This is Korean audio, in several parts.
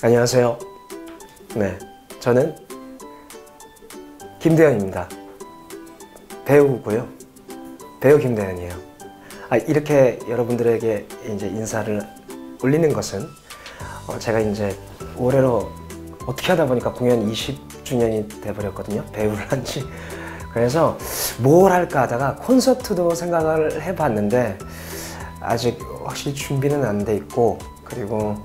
안녕하세요. 네, 저는 김대현입니다. 배우고요. 배우 김대현이에요. 이렇게 여러분들에게 이제 인사를 올리는 것은 제가 이제 올해로 어떻게 하다 보니까 공연 20주년이 돼버렸거든요. 배우를 한 지. 그래서 뭘 할까 하다가 콘서트도 생각을 해봤는데 아직 확실히 준비는 안 돼 있고, 그리고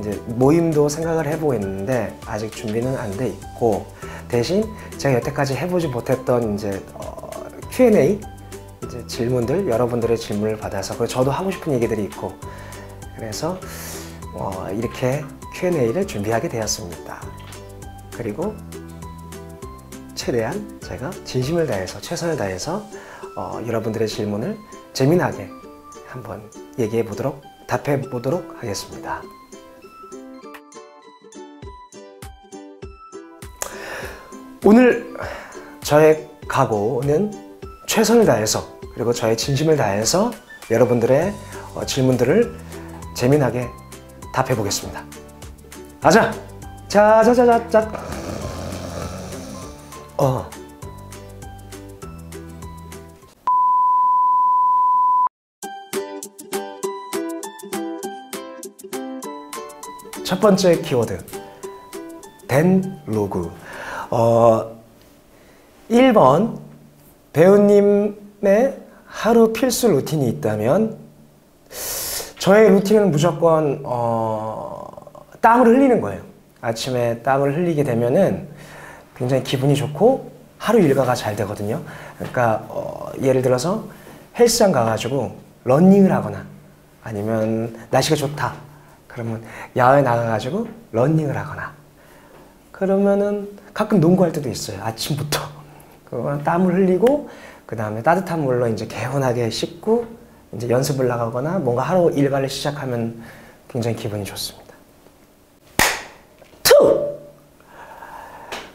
이제 모임도 생각을 해보고 있는데 아직 준비는 안 돼 있고, 대신 제가 여태까지 해보지 못했던 이제 Q&A 이제 질문들, 여러분들의 질문을 받아서, 그리고 저도 하고 싶은 얘기들이 있고, 그래서 이렇게 Q&A를 준비하게 되었습니다. 그리고 최대한 제가 진심을 다해서, 최선을 다해서 여러분들의 질문을 재미나게 한번 얘기해 보도록, 답해 보도록 하겠습니다. 오늘 저의 각오는 최선을 다해서, 그리고 저의 진심을 다해서 여러분들의 질문들을 재미나게 답해 보겠습니다. 가자! 자자자자자. 첫 번째 키워드, 댄 로그. 1번, 배우님의 하루 필수 루틴이 있다면 저의 루틴은 무조건 땀을 흘리는 거예요. 아침에 땀을 흘리게 되면은 굉장히 기분이 좋고 하루 일과가 잘 되거든요. 그러니까 예를 들어서 헬스장 가가지고 러닝을 하거나, 아니면 날씨가 좋다 그러면 야외 나가가지고 러닝을 하거나, 그러면은 가끔 농구할 때도 있어요. 아침부터 그러면 땀을 흘리고, 그 다음에 따뜻한 물로 이제 개운하게 씻고 이제 연습을 나가거나 뭔가 하루 일과를 시작하면 굉장히 기분이 좋습니다. 2!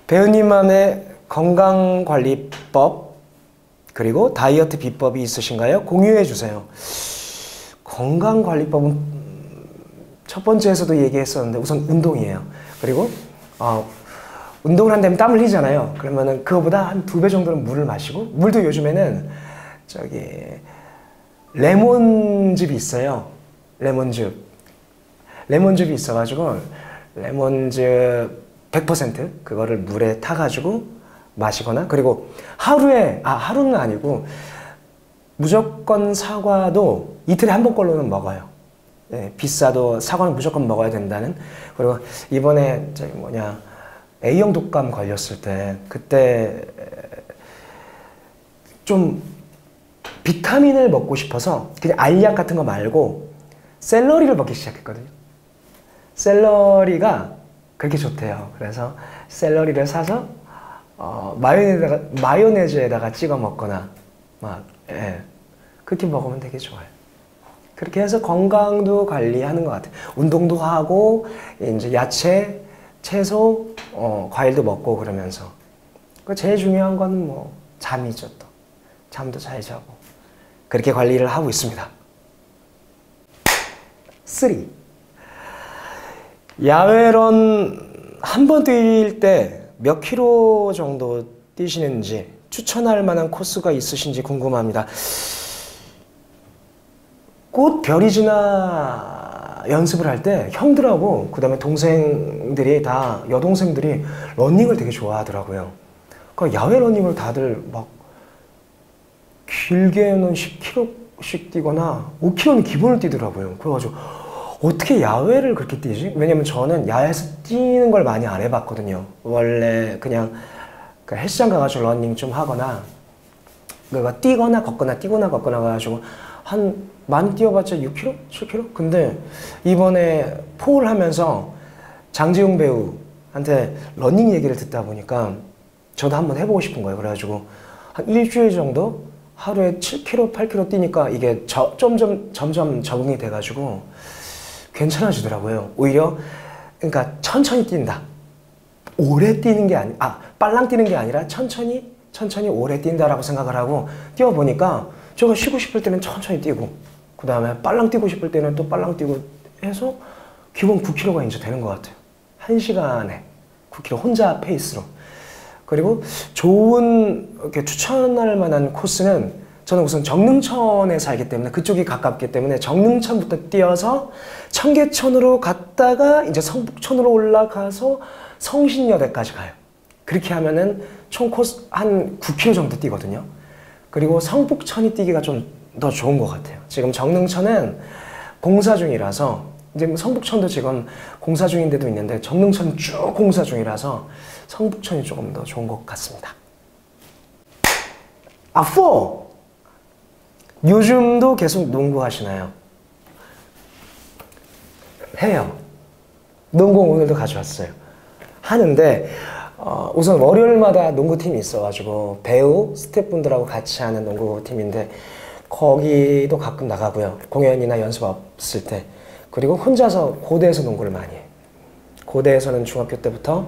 배우님만의 건강관리법 그리고 다이어트 비법이 있으신가요? 공유해 주세요. 건강관리법은 첫 번째에서도 얘기했었는데 우선 운동이에요. 그리고 운동을 한다면 땀을 흘리잖아요. 그러면은 그거보다 한 2배 정도는 물을 마시고, 물도 요즘에는 레몬즙이 있어요. 레몬즙이 있어가지고 레몬즙 100% 그거를 물에 타가지고 마시거나, 그리고 하루는 아니고 무조건 사과도 이틀에 한 번꼴로는 먹어요. 네, 비싸도 사과는 무조건 먹어야 된다는. 그리고 이번에 A형 독감 걸렸을 때, 그때 좀 비타민을 먹고 싶어서 그냥 알약 같은 거 말고 샐러리를 먹기 시작했거든요. 샐러리가 그렇게 좋대요. 그래서 샐러리를 사서 마요네즈에다가 찍어 먹거나 그렇게 먹으면 되게 좋아요. 그렇게 해서 건강도 관리하는 것 같아요. 운동도 하고 이제 야채, 채소, 과일도 먹고 그러면서. 제일 중요한 건 잠이죠. 또 잠도 잘 자고 그렇게 관리를 하고 있습니다. 3. 야외런 한 번 뛸 때 몇 킬로 정도 뛰시는지, 추천할 만한 코스가 있으신지 궁금합니다. 곧 별이 지나 연습을 할 때 형들하고 그 다음에 동생들이 다, 여동생들이 러닝을 되게 좋아하더라고요. 그러니까 야외 러닝을 다들 막 길게는 10km씩 뛰거나 5km는 기본을 뛰더라고요. 그래가지고 어떻게 야외를 그렇게 뛰지? 왜냐면 저는 야외에서 뛰는 걸 많이 안 해봤거든요. 원래 그냥 헬스장 가가지고 러닝 좀 하거나, 그러니까 뛰거나 걷거나 뛰거나 걷거나 가가지고 많이 뛰어봤자 6km? 7km? 근데 이번에 포를 하면서 장지용 배우한테 러닝 얘기를 듣다 보니까 저도 한번 해보고 싶은 거예요. 그래가지고 한 일주일 정도 하루에 7km, 8km 뛰니까 이게 점점 적응이 돼가지고 괜찮아지더라고요. 오히려 그러니까 천천히 뛴다. 오래 뛰는 게 빨랑 뛰는 게 아니라 천천히 오래 뛴다라고 생각을 하고 뛰어보니까 제가 쉬고 싶을 때는 천천히 뛰고, 그 다음에 빨랑 뛰고 싶을 때는 또 빨랑 뛰고 해서 기본 9km가 이제 되는 것 같아요. 1시간에 9km 혼자 페이스로. 그리고 좋은 이렇게 추천할 만한 코스는 저는 우선 정릉천에 살기 때문에 그쪽이 가깝기 때문에 정릉천부터 뛰어서 청계천으로 갔다가 이제 성북천으로 올라가서 성신여대까지 가요. 그렇게 하면은 총 코스 한 9km 정도 뛰거든요. 그리고 성북천이 뛰기가 좀 더 좋은 것 같아요. 지금 정릉천은 공사 중이라서 이제 성북천도 지금 공사 중인 데도 있는데 정릉천은 쭉 공사 중이라서 성북천이 조금 더 좋은 것 같습니다. 4. 요즘도 계속 농구 하시나요? 해요. 농구 오늘도 가져왔어요. 하는데 우선 월요일마다 농구팀이 있어가지고 배우, 스태프분들하고 같이 하는 농구팀인데 거기도 가끔 나가고요. 공연이나 연습 없을 때. 그리고 혼자서 고대에서 농구를 많이 해요. 고대에서는 중학교 때부터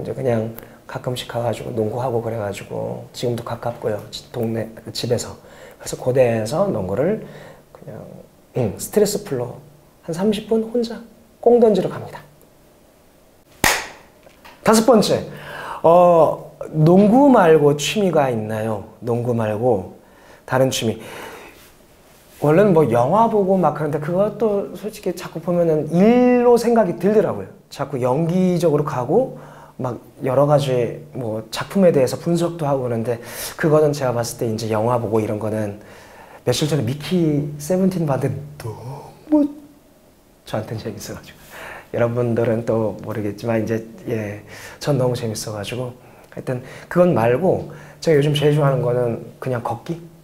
이제 그냥 가끔씩 가가지고 농구하고 그래가지고 지금도 가깝고요. 동네 집에서. 그래서 고대에서 농구를 그냥 스트레스 풀로 한 30분 혼자 공 던지러 갑니다. 5, 농구 말고 취미가 있나요? 농구 말고 다른 취미. 원래는 뭐 영화 보고 막 그런데 그것도 솔직히 자꾸 보면은 일로 생각이 들더라고요. 자꾸 연기적으로 가고 막 여러 가지 뭐 작품에 대해서 분석도 하고 그러는데 그거는 제가 봤을 때 이제 영화 보고 이런 거는 며칠 전에 미키 세븐틴 봤는데 너무 저한테는 재밌어가지고 여러분들은 또 모르겠지만 이제 전 너무 재밌어가지고 하여튼 그건 말고 제가 요즘 제일 좋아하는 거는 그냥 걷기.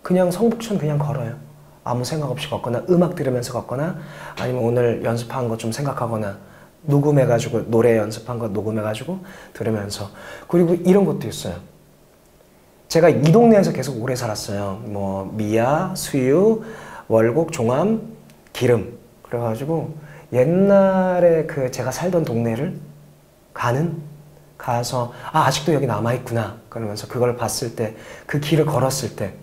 그냥 성북천 그냥 걸어요. 아무 생각 없이 걷거나 음악 들으면서 걷거나 아니면 오늘 연습한 거 좀 생각하거나 녹음해가지고 노래 연습한 거 녹음해가지고 들으면서. 그리고 이런 것도 있어요. 제가 이 동네에서 계속 오래 살았어요. 뭐 미아, 수유, 월곡, 종암, 기름. 그래가지고 옛날에 그 제가 살던 동네를 가서 아직도 여기 남아있구나 그러면서 그걸 봤을 때 그 길을 걸었을 때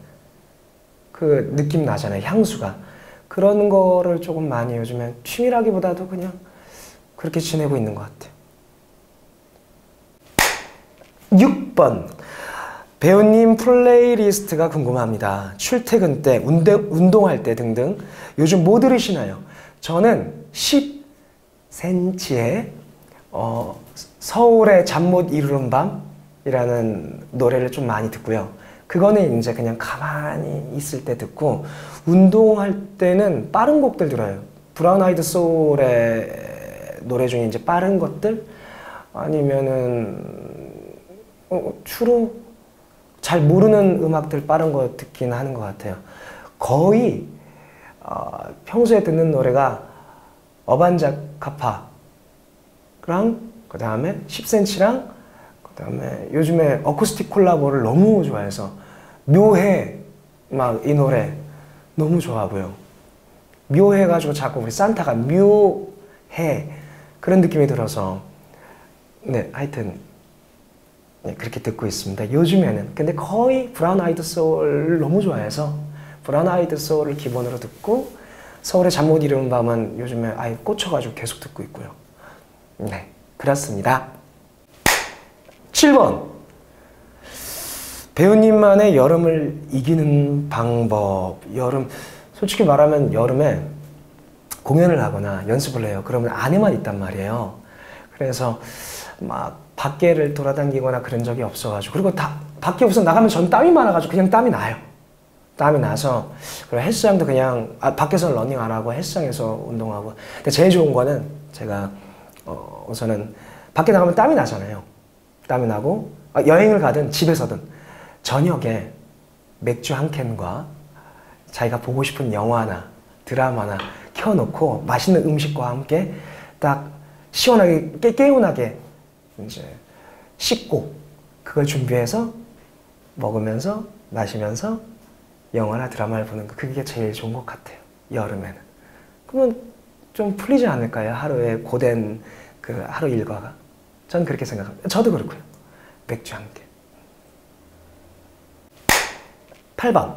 그 느낌 나잖아요. 향수가. 그런 거를 조금 많이 요즘에 취미라기보다도 그냥 그렇게 지내고 있는 것 같아요. 6번. 배우님 플레이리스트가 궁금합니다. 출퇴근 때, 운동할 때 등등 요즘 뭐 들으시나요? 저는 10cm의 서울의 잠 못 이루는 밤이라는 노래를 좀 많이 듣고요. 그거는 이제 그냥 가만히 있을 때 듣고 운동할 때는 빠른 곡들 들어요. 브라운 아이드 소울의 노래 중에 이제 빠른 것들 아니면은 주로 잘 모르는 음악들 빠른 거 듣긴 하는 것 같아요. 거의 평소에 듣는 노래가 어반자카파랑 그 다음에 10cm랑 그 다음에 요즘에 어쿠스틱 콜라보를 너무 좋아해서 묘해 막 이 노래 너무 좋아하고요. 묘해가지고 자꾸 우리 산타가 묘해 그런 느낌이 들어서 하여튼 그렇게 듣고 있습니다. 요즘에는. 근데 거의 브라운 아이드 소울을 너무 좋아해서 브라운 아이드 소울을 기본으로 듣고 서울의 잠 못 이루는 밤은 요즘에 아예 꽂혀가지고 계속 듣고 있고요. 네, 그렇습니다. 7번. 배우님만의 여름을 이기는 방법. 여름, 솔직히 말하면 여름에 공연을 하거나 연습을 해요. 그러면 안에만 있단 말이에요. 그래서 막 밖에를 돌아다니거나 그런 적이 없어가지고. 그리고 밖에 우선 나가면 전 땀이 많아가지고 그냥 땀이 나요. 땀이 나서. 그리고 헬스장도 그냥, 밖에서는 러닝 안 하고 헬스장에서 운동하고. 근데 제일 좋은 거는 제가, 우선은 밖에 나가면 땀이 나잖아요. 땀이 나고, 여행을 가든 집에서든 저녁에 맥주 한 캔과 자기가 보고 싶은 영화나 드라마나 켜놓고 맛있는 음식과 함께 딱 시원하게, 개운하게 이제 씻고 그걸 준비해서 먹으면서 마시면서 영화나 드라마를 보는 거 그게 제일 좋은 것 같아요. 여름에는. 그러면 좀 풀리지 않을까요? 하루에 고된 그 하루 일과가. 전 그렇게 생각합니다. 저도 그렇고요. 맥주 한 캔. 8번.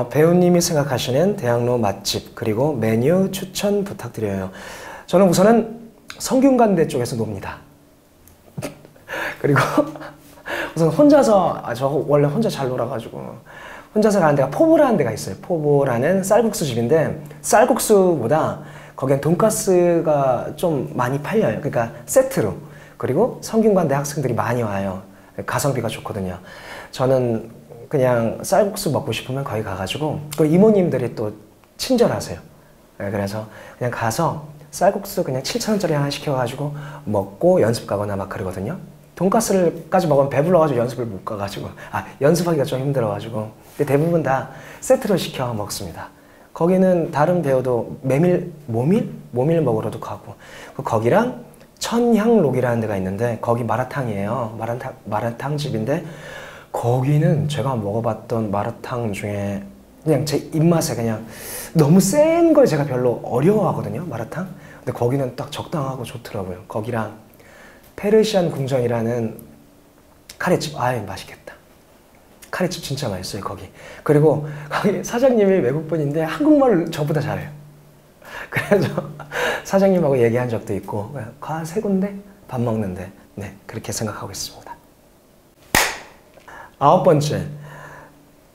배우님이 생각하시는 대학로 맛집 그리고 메뉴 추천 부탁드려요. 저는 우선은 성균관대 쪽에서 놉니다. 그리고 우선 혼자서 저 원래 혼자 잘 놀아가지고 혼자서 가는 데가 포보라는 데가 있어요. 포보라는 쌀국수 집인데 쌀국수보다 거기는 돈가스가 좀 많이 팔려요. 그러니까 세트로. 그리고 성균관대 학생들이 많이 와요. 가성비가 좋거든요. 저는 그냥 쌀국수 먹고 싶으면 거기 가가지고 그 이모님들이 또 친절하세요. 그래서 그냥 가서 쌀국수 그냥 7,000원짜리 하나 시켜가지고 먹고 연습 가거나 막 그러거든요. 돈가스를까지 먹으면 배불러가지고 연습을 못 가가지고 연습하기가 좀 힘들어가지고 근데 대부분 다 세트로 시켜 먹습니다. 거기는 다른 배우도 모밀 먹으러도 가고 거기랑 천향록이라는 데가 있는데 거기 마라탕이에요. 마라탕 집인데 거기는 제가 먹어봤던 마라탕 중에 그냥 제 입맛에 그냥 너무 센 걸 제가 별로 어려워하거든요. 마라탕. 근데 거기는 딱 적당하고 좋더라고요. 거기랑 페르시안 궁전이라는 카레집. 맛있겠다. 카레집 진짜 맛있어요, 거기. 그리고 거기 사장님이 외국분인데 한국말을 저보다 잘해요. 그래서 사장님하고 얘기한 적도 있고 가 세 군데 밥 먹는데 네, 그렇게 생각하고 있습니다. 9번째.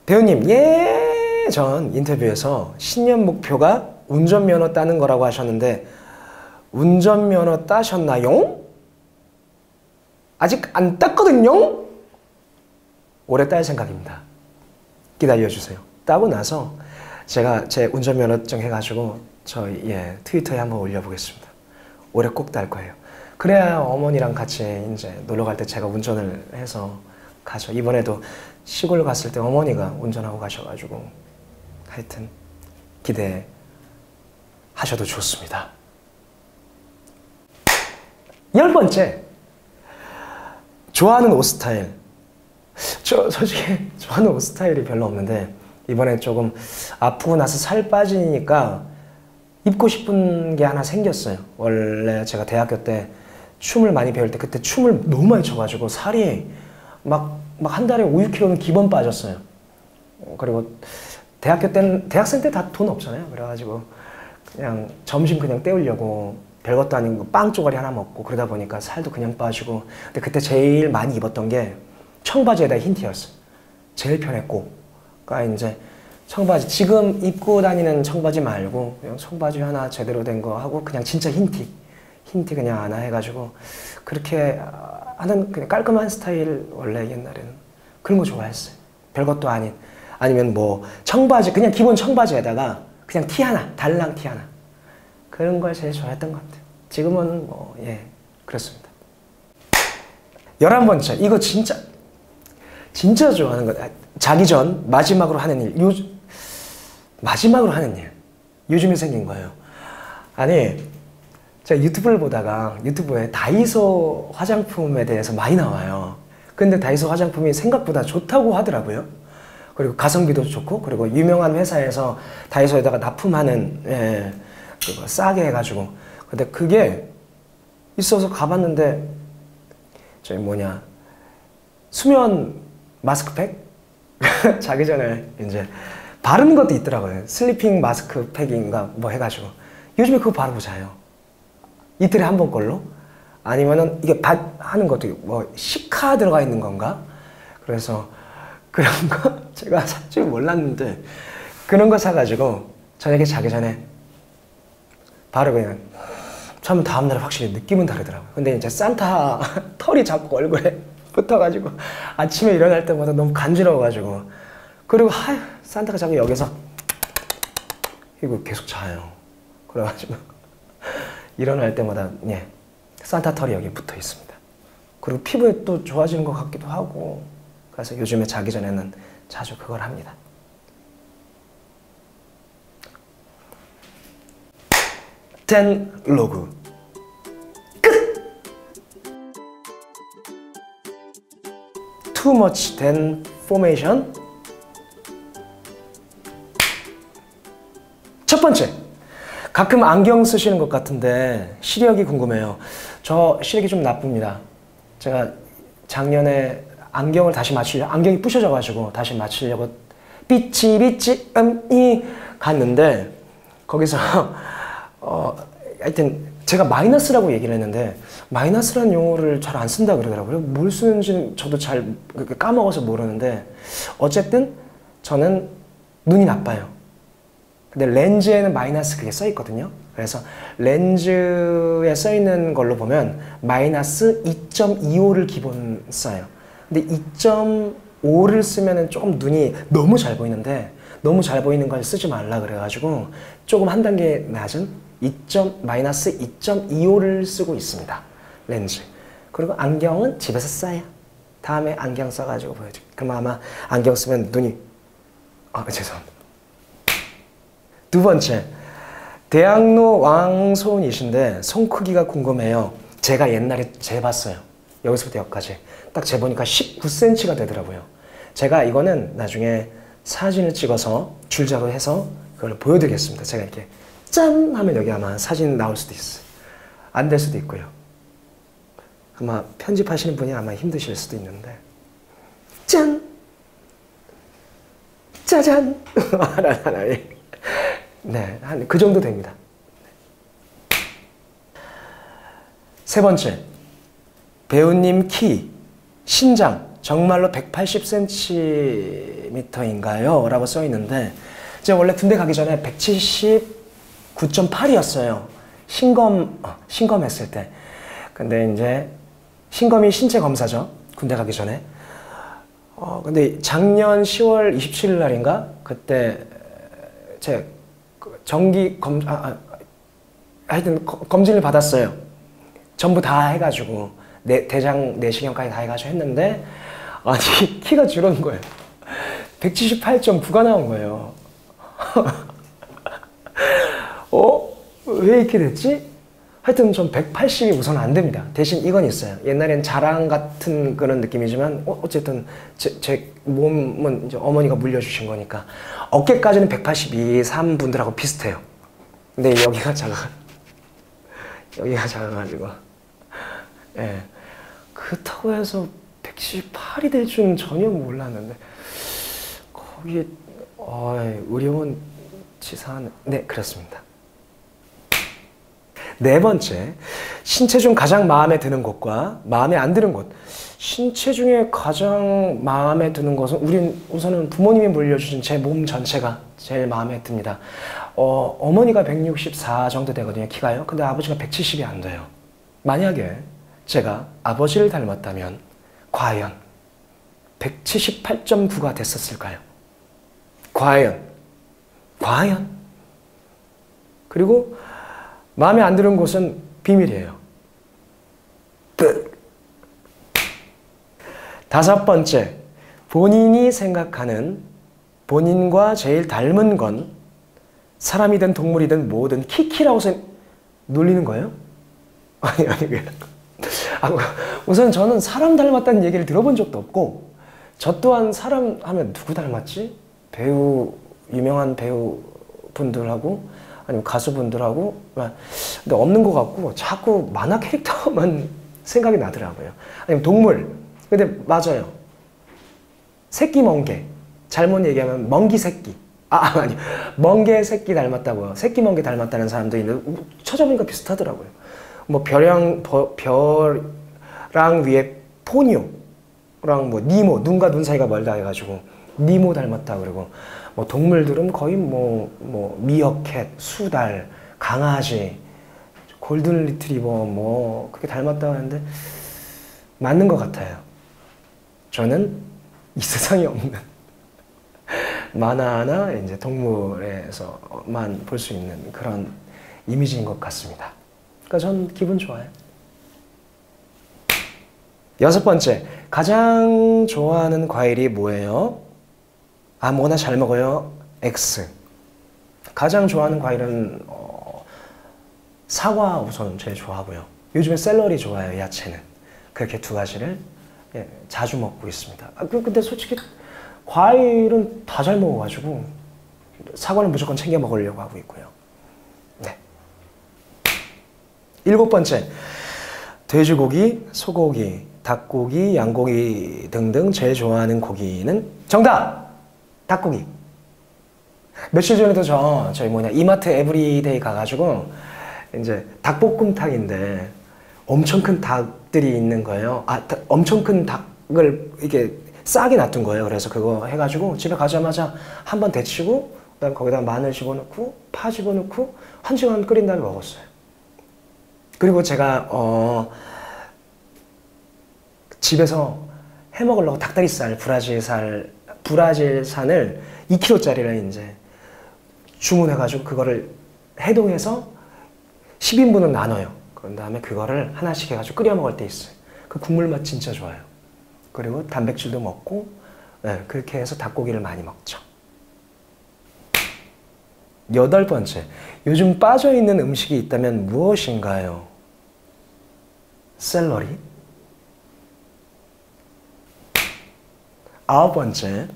배우님, 예전 인터뷰에서 신년 목표가 운전면허 따는 거라고 하셨는데 운전면허 따셨나요? 아직 안 땄거든요? 올해 딸 생각입니다. 기다려주세요. 따고 나서 제가 제 운전면허증 해가지고 트위터에 한번 올려보겠습니다. 올해 꼭 딸 거예요. 그래야 어머니랑 같이 이제 놀러 갈 때 제가 운전을 해서 가죠. 이번에도 시골 갔을 때 어머니가 운전하고 가셔가지고 하여튼 기대하셔도 좋습니다. 10번째. 좋아하는 옷 스타일. 저 솔직히 좋아하는 옷 스타일이 별로 없는데 이번에 조금 아프고 나서 살 빠지니까 입고 싶은 게 하나 생겼어요. 원래 제가 대학교 때 춤을 많이 배울 때 그때 춤을 너무 많이 춰가지고 살이 막 한 달에 5, 6kg는 기본 빠졌어요. 그리고 대학생 때 다 돈 없잖아요. 그래가지고 그냥 점심 그냥 때우려고 별것도 아닌 빵 쪼가리 하나 먹고 그러다 보니까 살도 그냥 빠지고. 근데 그때 제일 많이 입었던 게 청바지에다 흰 티였어요. 제일 편했고. 그러니까 이제 청바지, 지금 입고 다니는 청바지 말고 그냥 청바지 하나 제대로 된 거 하고 그냥 진짜 흰 티 그냥 하나 해가지고 그렇게 하는 그냥 깔끔한 스타일. 원래 옛날에는 그런 거 좋아했어요. 별것도 아닌. 아니면 뭐 청바지, 그냥 기본 청바지에다가 그냥 티 하나, 달랑 티 하나. 그런 걸 제일 좋아했던 것 같아요. 지금은 뭐 그렇습니다. 11번째. 이거 진짜 좋아하는 거. 자기 전 마지막으로 하는 일. 마지막으로 하는 일. 요즘에 생긴 거예요. 아니, 제가 유튜브를 보다가 유튜브에 다이소 화장품에 대해서 많이 나와요. 근데 다이소 화장품이 생각보다 좋다고 하더라고요. 그리고 가성비도 좋고, 그리고 유명한 회사에서 다이소에다가 납품하는, 그거 싸게 해가지고. 근데 그게 있어서 가봤는데, 수면 마스크팩? 자기 전에 이제 바르는 것도 있더라고요. 슬리핑 마스크팩인가 뭐 해가지고. 요즘에 그거 바르고 자요. 이틀에 한 번 걸로. 아니면은 이게 하는 것도 뭐 시카 들어가 있는 건가? 그래서 그런 거 제가 살 줄 몰랐는데 그런 거 사가지고 저녁에 자기 전에 바로 그냥 자면 다음날 확실히 느낌은 다르더라고요. 근데 이제 산타 털이 자꾸 얼굴에 붙어가지고 아침에 일어날 때마다 너무 간지러워가지고. 그리고 산타가 자꾸 여기서 이거 계속 자요. 그래가지고 일어날 때마다 산타 털이 여기 붙어 있습니다. 그리고 피부에 또 좋아지는 것 같기도 하고. 그래서 요즘에 자기 전에는 자주 그걸 합니다. 된 로그 끝! Too much 된 포메이션. 첫 번째, 가끔 안경 쓰시는 것 같은데 시력이 궁금해요. 저 시력이 좀 나쁩니다. 제가 작년에 안경을 다시 맞추려고, 안경이 부셔져가지고 다시 맞추려고 비치 이 갔는데 거기서 하여튼 제가 마이너스라고 얘기를 했는데 마이너스라는 용어를 잘 안 쓴다 그러더라고요. 뭘 쓰는지는 저도 잘 까먹어서 모르는데 어쨌든 저는 눈이 나빠요. 근데 렌즈에는 마이너스 그게 써 있거든요. 그래서 렌즈에 써 있는 걸로 보면 마이너스 2.25를 기본 써요. 근데 2.5를 쓰면은 조금 눈이 너무 잘 보이는데 너무 잘 보이는 걸 쓰지 말라 그래가지고 조금 한 단계 낮은 마이너스 2.25를 쓰고 있습니다. 렌즈. 그리고 안경은 집에서 써요. 다음에 안경 써가지고 보여줄게요. 그럼 아마 안경 쓰면 눈이 죄송합니다. 두 번째, 대학로 왕손이신데 손 크기가 궁금해요. 제가 옛날에 재봤어요. 여기서부터 여기까지. 딱 재보니까 19cm가 되더라고요. 제가 이거는 나중에 사진을 찍어서 줄자로 해서 그걸 보여드리겠습니다. 제가 이렇게 짠! 하면 여기 아마 사진 나올 수도 있어요. 안 될 수도 있고요. 아마 편집하시는 분이 아마 힘드실 수도 있는데 짠! 짜잔! 네, 한 그 정도 됩니다. 세 번째, 배우님 키, 신장 정말로 180cm인가요? 라고 써 있는데 제가 원래 군대 가기 전에 179.8이었어요. 신검했을 때. 근데 이제 신검이 신체 검사죠. 군대 가기 전에. 근데 작년 10월 27일 날인가? 그때 제 정기 하여튼 검진을 받았어요. 전부 다 해가지고 대장 내시경까지 다 해가지고 했는데 아니 키가 줄어든 거예요. 178.9가 나온 거예요. 왜 이렇게 됐지? 하여튼 전 180이 우선 안 됩니다. 대신 이건 있어요. 옛날엔 자랑 같은 그런 느낌이지만 어쨌든 제 몸은 이제 어머니가 물려주신 거니까 어깨까지는 182, 3 분들하고 비슷해요. 근데 여기가 작아가지고 예. 그렇다고 해서 178이 될 줄은 전혀 몰랐는데 거기 의료원 치사한 네 그렇습니다. 네 번째, 신체 중 가장 마음에 드는 곳과 마음에 안 드는 곳. 신체 중에 가장 마음에 드는 것은 우선은 부모님이 물려주신 제 몸 전체가 제일 마음에 듭니다. 어머니가 164 정도 되거든요, 키가요. 근데 아버지가 170이 안 돼요. 만약에 제가 아버지를 닮았다면 과연 178.9가 됐었을까요? 과연. 그리고 마음에 안 드는 곳은 비밀이에요. 다섯 번째, 본인이 생각하는 본인과 제일 닮은 건 사람이든 동물이든 뭐든 키키라고 놀리는 거예요? 아니 우선 저는 사람 닮았다는 얘기를 들어본 적도 없고 저 또한 사람 하면 누구 닮았지? 유명한 배우분들하고 아니면 가수분들하고 근데 없는 것 같고 자꾸 만화 캐릭터만 생각이 나더라고요. 아니면 동물. 근데 맞아요. 새끼 멍게. 잘못 얘기하면 멍기 새끼. 아니 멍게 새끼 닮았다고요. 새끼 멍게 닮았다는 사람도 있는데 찾아보니까 비슷하더라고요. 뭐 벼랑 위에 포뇨랑 뭐 니모 눈과 눈 사이가 멀다 해가지고 니모 닮았다 그러고 뭐 동물들은 거의 뭐 미어캣, 수달, 강아지, 골든 리트리버 뭐 그렇게 닮았다고 하는데 맞는 것 같아요. 저는 이 세상에 없는 만화나 이제 동물에서만 볼 수 있는 그런 이미지인 것 같습니다. 그러니까 전 기분 좋아요. 여섯 번째, 가장 좋아하는 과일이 뭐예요? 아무거나 잘 먹어요. X. 가장 좋아하는 과일은 사과 우선 제일 좋아하고요. 요즘에 샐러리 좋아해요. 야채는. 그렇게 두 가지를 자주 먹고 있습니다. 근데 솔직히 과일은 다 잘 먹어가지고 사과는 무조건 챙겨 먹으려고 하고 있고요. 네. 일곱 번째, 돼지고기, 소고기, 닭고기, 양고기 등등 제일 좋아하는 고기는 정답! 닭고기. 며칠 전에도 저희 뭐냐 이마트 에브리데이 가가지고 이제 닭볶음탕인데 엄청 큰 닭들이 있는 거예요. 엄청 큰 닭을 이게 싸게 놔둔 거예요. 그래서 그거 해가지고 집에 가자마자 한번 데치고 그다음 거기다 마늘 집어넣고 파 집어넣고 1시간 끓인 다음에 먹었어요. 그리고 제가 집에서 해 먹으려고 닭다리살, 브라질산을 2kg짜리를 이제 주문해가지고 그거를 해동해서 10인분은 나눠요. 그런 다음에 그거를 하나씩 해가지고 끓여 먹을 때 있어요. 그 국물 맛 진짜 좋아요. 그리고 단백질도 먹고, 네, 그렇게 해서 닭고기를 많이 먹죠. 8번째, 요즘 빠져있는 음식이 있다면 무엇인가요? 샐러리. 9번째,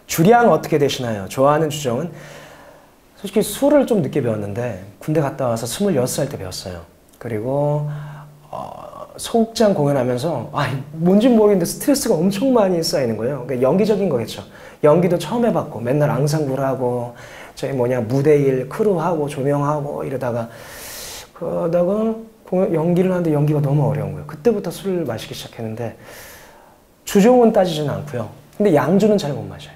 주량 어떻게 되시나요? 좋아하는 주정은 솔직히 술을 좀 늦게 배웠는데 군대 갔다 와서 26살 때 배웠어요. 그리고 소극장 공연하면서 뭔지 모르겠는데 스트레스가 엄청 많이 쌓이는 거예요. 그러니까 연기적인 거겠죠. 연기도 처음 해봤고 맨날 앙상블 하고 저희 뭐냐 무대 일 크루하고 조명하고 이러다가 그러다가 연기를 하는데 연기가 너무 어려운 거예요. 그때부터 술을 마시기 시작했는데 주종은 따지지는 않고요. 근데 양주는 잘 못 마셔요.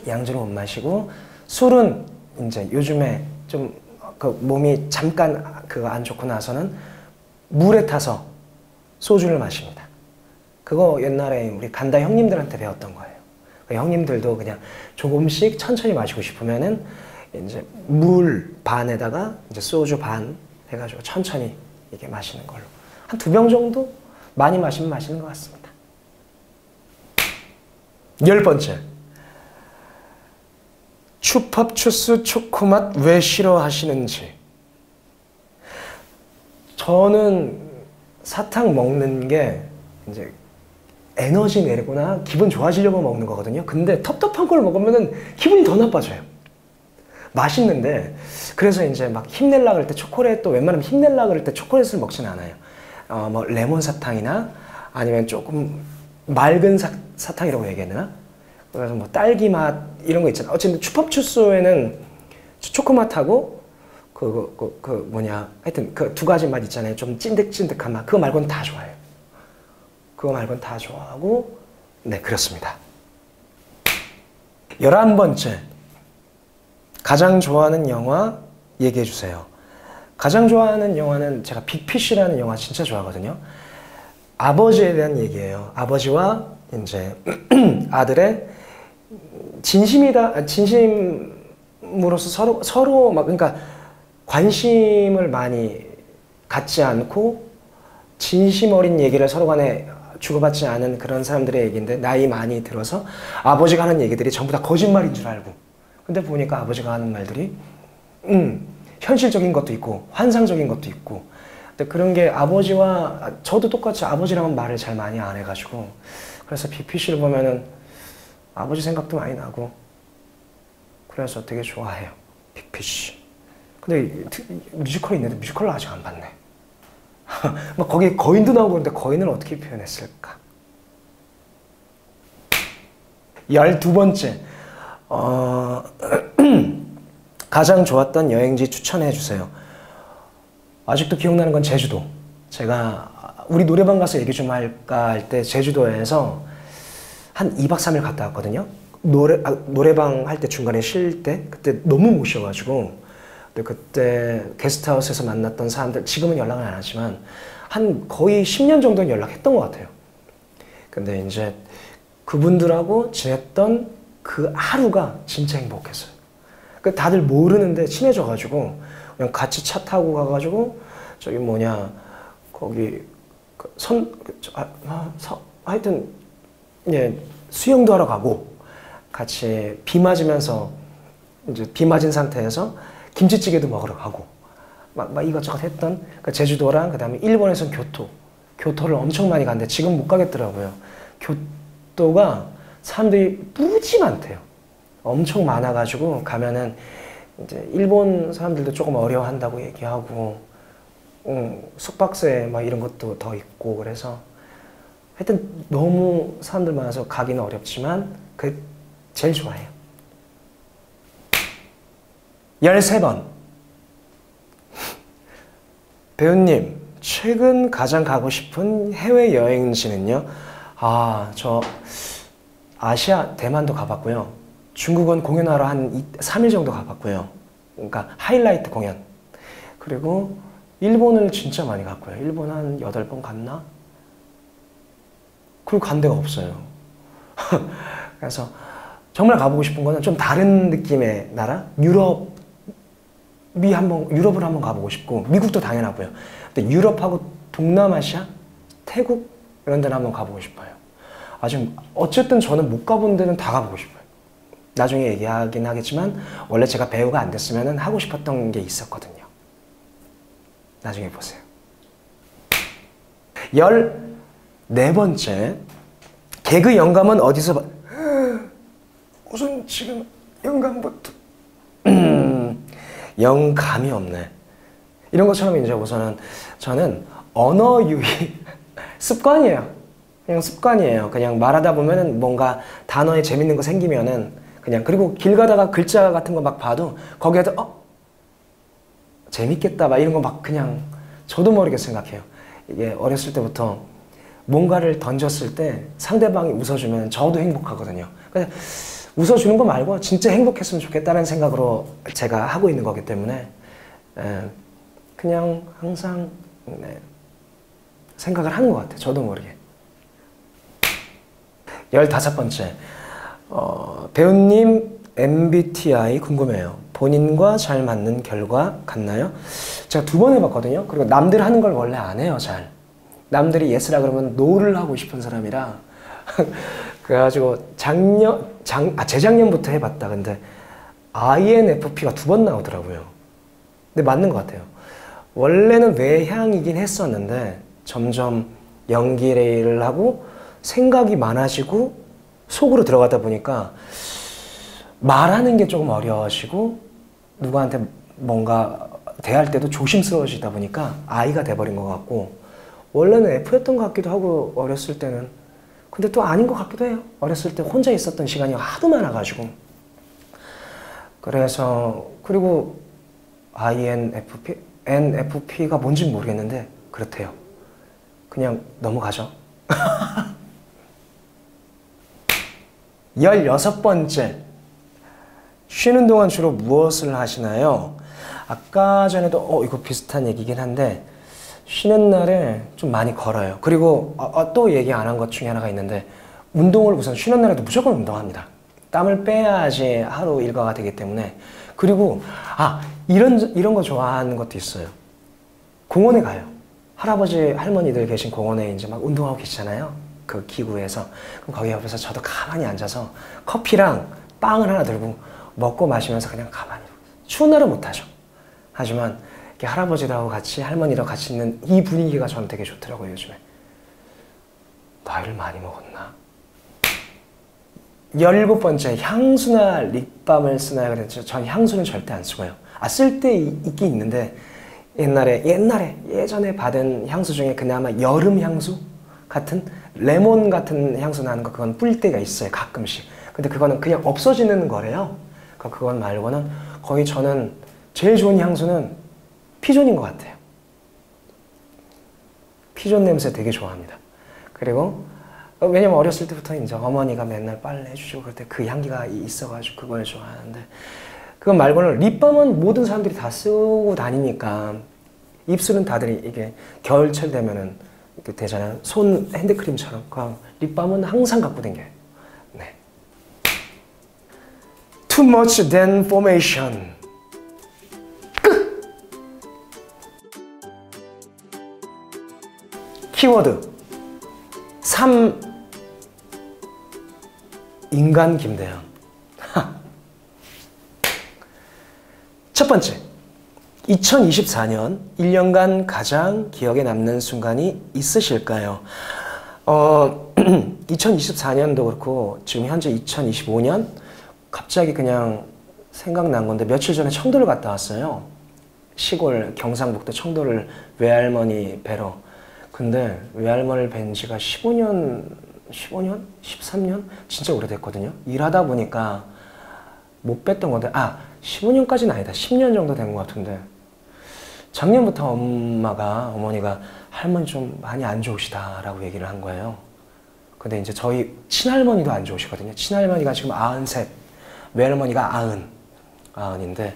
양주는 못 마시고 술은 이제 요즘에 좀 그 몸이 잠깐 그거 안 좋고 나서는 물에 타서 소주를 마십니다. 그거 옛날에 우리 간다 형님들한테 배웠던 거예요. 그 형님들도 그냥 조금씩 천천히 마시고 싶으면은 이제 물 반에다가 이제 소주 반 해가지고 천천히 이렇게 마시는 걸로. 한 2병 정도 많이 마시면 마시는 것 같습니다. 10번째. 추팝추스 초코맛 왜 싫어하시는지. 저는 사탕 먹는 게 이제 에너지 내거나 기분 좋아지려고 먹는 거거든요. 근데 텁텁한 걸 먹으면 기분이 더 나빠져요. 맛있는데 그래서 이제 막 힘낼라 그럴 때 초콜릿 또 웬만하면 힘낼라 그럴 때 초콜릿을 먹진 않아요. 뭐 레몬 사탕이나 아니면 조금 맑은 사탕이라고 얘기했나? 그래서 뭐 딸기 맛 이런 거 있잖아요. 어쨌든 추팝추스에는 초코맛하고 그 뭐냐 하여튼 그 2가지 맛 있잖아요. 좀 찐득찐득한 맛. 그거 말고는 다 좋아해요. 그거 말고는 다 좋아하고 네 그렇습니다. 11번째. 가장 좋아하는 영화 얘기해 주세요. 가장 좋아하는 영화는 제가 빅피쉬라는 영화 진짜 좋아하거든요. 아버지에 대한 얘기예요. 아버지와 이제 아들의 진심으로서 서로 막 그러니까 관심을 많이 갖지 않고 진심 어린 얘기를 서로 간에 주고받지 않은 그런 사람들의 얘기인데 나이 많이 들어서 아버지가 하는 얘기들이 전부 다 거짓말인 줄 알고 근데 보니까 아버지가 하는 말들이 현실적인 것도 있고 환상적인 것도 있고 근데 그런 게 아버지와 저도 똑같이 아버지랑은 말을 잘 많이 안 해가지고 그래서 빅피쉬를 보면은 아버지 생각도 많이 나고 그래서 되게 좋아해요. 빅피쉬. 근데 뮤지컬이 있는데 뮤지컬을 아직 안 봤네. 막 거기 거인도 나오고 그런데 거인을 어떻게 표현했을까? 12번째. 가장 좋았던 여행지 추천해 주세요. 아직도 기억나는 건 제주도. 제가 우리 노래방 가서 얘기 좀 할까 할 때 제주도에서 한 2박 3일 갔다 왔거든요. 노래방 할 때 중간에 쉴 때 그때 너무 못 쉬어가지고 그때 게스트하우스에서 만났던 사람들 지금은 연락을 안 하지만 한 거의 10년 정도는 연락했던 것 같아요. 근데 이제 그분들하고 지냈던 그 하루가 진짜 행복했어요. 다들 모르는데 친해져가지고 그냥 같이 차 타고 가가지고 저기 뭐냐 거기 하여튼 예 수영도 하러 가고 같이 비 맞으면서 이제 비 맞은 상태에서 김치찌개도 먹으러 가고 막 이것저것 했던 그러니까 제주도랑 그다음에 일본에서는 교토를 엄청 많이 갔는데 지금 못 가겠더라고요. 교토가 사람들이 무지 많대요. 엄청 많아가지고 가면은 이제 일본 사람들도 조금 어려워한다고 얘기하고 숙박세 막 이런 것도 더 있고 그래서 하여튼 너무 사람들 많아서 가기는 어렵지만 그게 제일 좋아해요. 13번. 배우님, 최근 가장 가고 싶은 해외여행지는요? 저 아시아 대만도 가봤고요. 중국은 공연하러 한 3일 정도 가봤고요. 그러니까 하이라이트 공연. 그리고 일본을 진짜 많이 갔고요. 일본 한 8번 갔나? 그리고 간 데가 없어요. 그래서 정말 가보고 싶은 거는 좀 다른 느낌의 나라? 유럽을 한번 가보고 싶고, 미국도 당연하고요. 근데 유럽하고 동남아시아? 태국? 이런 데는 한번 가보고 싶어요. 지금 어쨌든 저는 못 가본 데는 다 가보고 싶어요. 나중에 얘기하긴 하겠지만 원래 제가 배우가 안 됐으면 하고 싶었던 게 있었거든요. 나중에 보세요. 14번째. 개그 영감은 어디서 우선 지금 영감부터 영감이 없네. 이런 것처럼 이제 우선은 저는 언어 유희 습관이에요. 그냥 습관이에요. 그냥 말하다 보면은 뭔가 단어에 재밌는 거 생기면은 그냥, 그리고 길 가다가 글자 같은 거 막 봐도 거기에다 재밌겠다 막 이런 거 막 그냥 저도 모르게 생각해요. 이게 어렸을 때부터 뭔가를 던졌을 때 상대방이 웃어주면 저도 행복하거든요. 그냥 웃어주는 거 말고 진짜 행복했으면 좋겠다는 생각으로 제가 하고 있는 거기 때문에 그냥 항상 생각을 하는 것 같아요. 저도 모르게. 15번째. 배우님 MBTI 궁금해요. 본인과 잘 맞는 결과 같나요? 제가 2번 해봤거든요. 그리고 남들 하는 걸 원래 안 해요, 잘. 남들이 예스라 그러면 노를 하고 싶은 사람이라. 그래가지고 재작년부터 해봤다. 근데 INFP가 2번 나오더라고요. 근데 맞는 것 같아요. 원래는 외향이긴 했었는데 점점 연기를 하고 생각이 많아지고 속으로 들어가다 보니까 말하는 게 조금 어려워지고 누구한테 뭔가 대할 때도 조심스러워지다 보니까 I가 돼버린 것 같고, 원래는 F였던 것 같기도 하고 어렸을 때는. 근데 또 아닌 것 같기도 해요. 어렸을 때 혼자 있었던 시간이 하도 많아가지고. 그래서 그리고 INFP? NFP가 뭔지 모르겠는데 그렇대요. 그냥 넘어가죠. 16번째. 쉬는 동안 주로 무엇을 하시나요? 아까 전에도 이거 비슷한 얘기긴 한데 쉬는 날에 좀 많이 걸어요. 그리고 또 얘기 안 한 것 중에 하나가 있는데 운동을 우선 쉬는 날에도 무조건 운동합니다. 땀을 빼야지 하루 일과가 되기 때문에. 그리고 이런 거 좋아하는 것도 있어요. 공원에 가요. 할아버지 할머니들 계신 공원에 이제 막 운동하고 계시잖아요. 그 기구에서. 그럼 거기 옆에서 저도 가만히 앉아서 커피랑 빵을 하나 들고 먹고 마시면서 그냥 가만히. 추운 날은 못하죠. 하지만 이렇게 할아버지들하고 같이 할머니랑 같이 있는 이 분위기가 저는 되게 좋더라고요. 요즘에. 나이를 많이 먹었나? 17번째. 향수나 립밤을 쓰나요? 그랬죠. 전 향수는 절대 안 쓰고요. 쓸 때 있긴 있는데 예전에 받은 향수 중에 그나마 여름 향수 같은 레몬 같은 향수 나는 거, 그건 뿌릴 때가 있어요. 가끔씩. 근데 그거는 그냥 없어지는 거래요. 그건 말고는 거의 저는 제일 좋은 향수는 피존인 것 같아요. 피존 냄새 되게 좋아합니다. 그리고 왜냐면 어렸을 때부터 이제 어머니가 맨날 빨래 해주시고 그럴 때 그 향기가 있어가지고 그걸 좋아하는데, 그거 말고는 립밤은 모든 사람들이 다 쓰고 다니니까. 입술은 다들 이게 겨울철 되면은 이렇게 되잖아요. 손 핸드크림처럼. 립밤은 항상 갖고 다녀요. 네. Too much than formation. 키워드 3. 인간 김대현. 첫 번째, 2024년 1년간 가장 기억에 남는 순간이 있으실까요? 2024년도 그렇고 지금 현재 2025년 갑자기 그냥 생각난 건데, 며칠 전에 청도를 갔다 왔어요. 시골 경상북도 청도를 외할머니 뵈러. 근데 외할머니를 뵌 지가 15년? 13년? 진짜 오래됐거든요. 일하다 보니까 못 뵀던 건데, 15년까지는 아니다. 10년 정도 된 것 같은데, 작년부터 어머니가 할머니 좀 많이 안 좋으시다라고 얘기를 한 거예요. 근데 이제 저희 친할머니도 안 좋으시거든요. 친할머니가 지금 93, 외할머니가 90인데,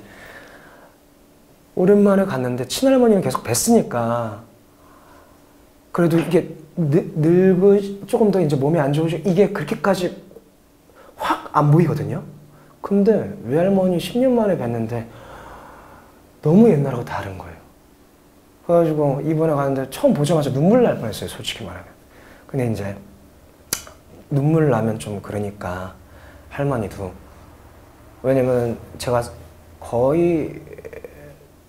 오랜만에 갔는데 친할머니는 계속 뵀으니까 그래도 이게 조금 더 이제 몸이 안 좋으시고 이게 그렇게까지 확 안 보이거든요. 근데 외할머니 10년 만에 뵀는데 너무 옛날하고 다른 거예요. 그래가지고 이번에 갔는데 처음 보자마자 눈물 날 뻔했어요, 솔직히 말하면. 근데 이제 눈물 나면 좀 그러니까 할머니도, 왜냐면 제가 거의